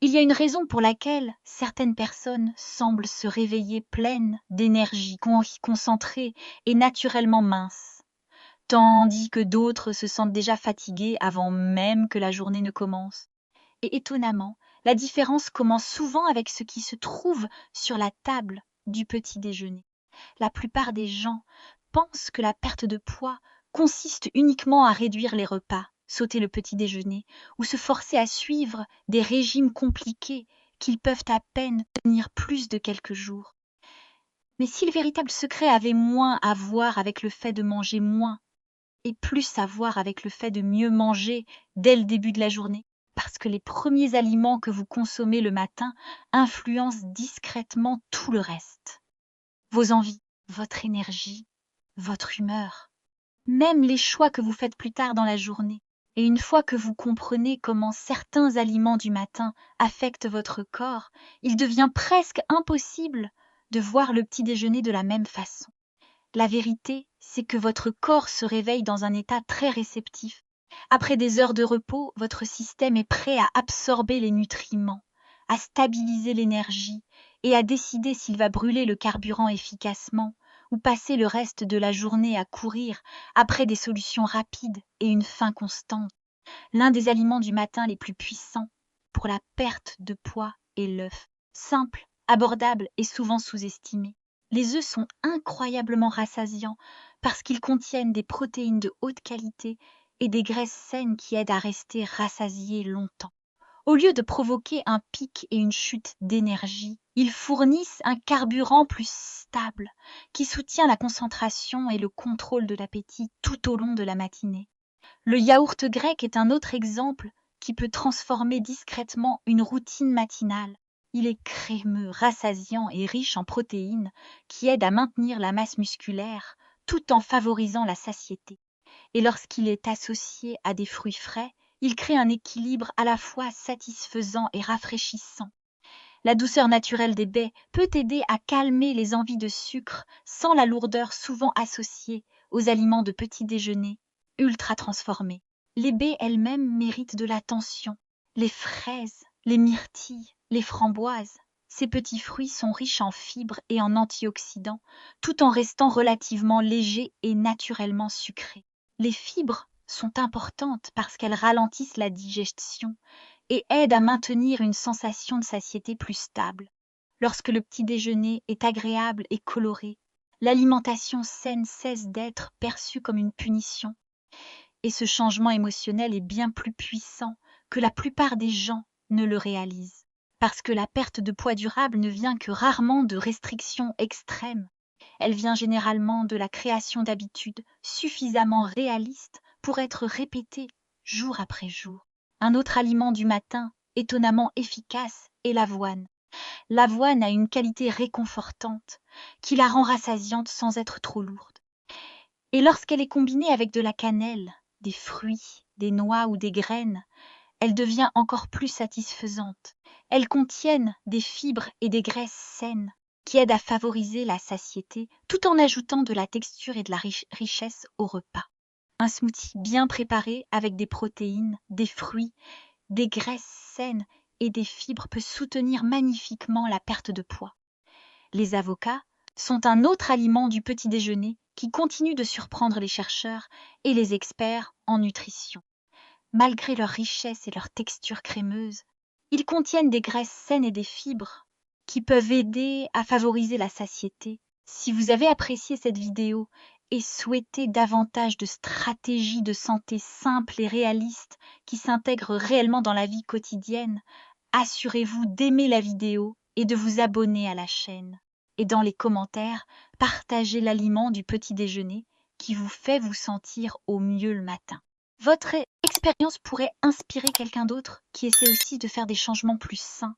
Il y a une raison pour laquelle certaines personnes semblent se réveiller pleines d'énergie, concentrées et naturellement minces, tandis que d'autres se sentent déjà fatiguées avant même que la journée ne commence. Et étonnamment, la différence commence souvent avec ce qui se trouve sur la table du petit déjeuner. La plupart des gens pensent que la perte de poids consiste uniquement à réduire les repas, sauter le petit déjeuner ou se forcer à suivre des régimes compliqués qu'ils peuvent à peine tenir plus de quelques jours. Mais si le véritable secret avait moins à voir avec le fait de manger moins et plus à voir avec le fait de mieux manger dès le début de la journée, parce que les premiers aliments que vous consommez le matin influencent discrètement tout le reste. Vos envies, votre énergie, votre humeur, même les choix que vous faites plus tard dans la journée. Et une fois que vous comprenez comment certains aliments du matin affectent votre corps, il devient presque impossible de voir le petit déjeuner de la même façon. La vérité, c'est que votre corps se réveille dans un état très réceptif. Après des heures de repos, votre système est prêt à absorber les nutriments, à stabiliser l'énergie et à décider s'il va brûler le carburant efficacement ou passer le reste de la journée à courir après des solutions rapides et une faim constante. L'un des aliments du matin les plus puissants pour la perte de poids est l'œuf. Simple, abordable et souvent sous-estimé. Les œufs sont incroyablement rassasiants parce qu'ils contiennent des protéines de haute qualité et des graisses saines qui aident à rester rassasié longtemps. Au lieu de provoquer un pic et une chute d'énergie, ils fournissent un carburant plus stable qui soutient la concentration et le contrôle de l'appétit tout au long de la matinée. Le yaourt grec est un autre exemple qui peut transformer discrètement une routine matinale. Il est crémeux, rassasiant et riche en protéines qui aident à maintenir la masse musculaire tout en favorisant la satiété. Et lorsqu'il est associé à des fruits frais, il crée un équilibre à la fois satisfaisant et rafraîchissant. La douceur naturelle des baies peut aider à calmer les envies de sucre sans la lourdeur souvent associée aux aliments de petit déjeuner ultra transformés. Les baies elles-mêmes méritent de l'attention. Les fraises, les myrtilles, les framboises, ces petits fruits sont riches en fibres et en antioxydants, tout en restant relativement légers et naturellement sucrés. Les fibres sont importantes parce qu'elles ralentissent la digestion et aident à maintenir une sensation de satiété plus stable. Lorsque le petit déjeuner est agréable et coloré, l'alimentation saine cesse d'être perçue comme une punition. Et ce changement émotionnel est bien plus puissant que la plupart des gens ne le réalisent. Parce que la perte de poids durable ne vient que rarement de restrictions extrêmes. Elle vient généralement de la création d'habitudes suffisamment réalistes pour être répétées jour après jour. Un autre aliment du matin, étonnamment efficace, est l'avoine. L'avoine a une qualité réconfortante qui la rend rassasiante sans être trop lourde. Et lorsqu'elle est combinée avec de la cannelle, des fruits, des noix ou des graines, elle devient encore plus satisfaisante. Elles contiennent des fibres et des graisses saines qui aident à favoriser la satiété tout en ajoutant de la texture et de la richesse au repas. Un smoothie bien préparé avec des protéines, des fruits, des graisses saines et des fibres peut soutenir magnifiquement la perte de poids. Les avocats sont un autre aliment du petit déjeuner qui continue de surprendre les chercheurs et les experts en nutrition. Malgré leur richesse et leur texture crémeuse, ils contiennent des graisses saines et des fibres qui peuvent aider à favoriser la satiété. Si vous avez apprécié cette vidéo et souhaitez davantage de stratégies de santé simples et réalistes qui s'intègrent réellement dans la vie quotidienne, assurez-vous d'aimer la vidéo et de vous abonner à la chaîne. Et dans les commentaires, partagez l'aliment du petit déjeuner qui vous fait vous sentir au mieux le matin. Votre expérience pourrait inspirer quelqu'un d'autre qui essaie aussi de faire des changements plus sains.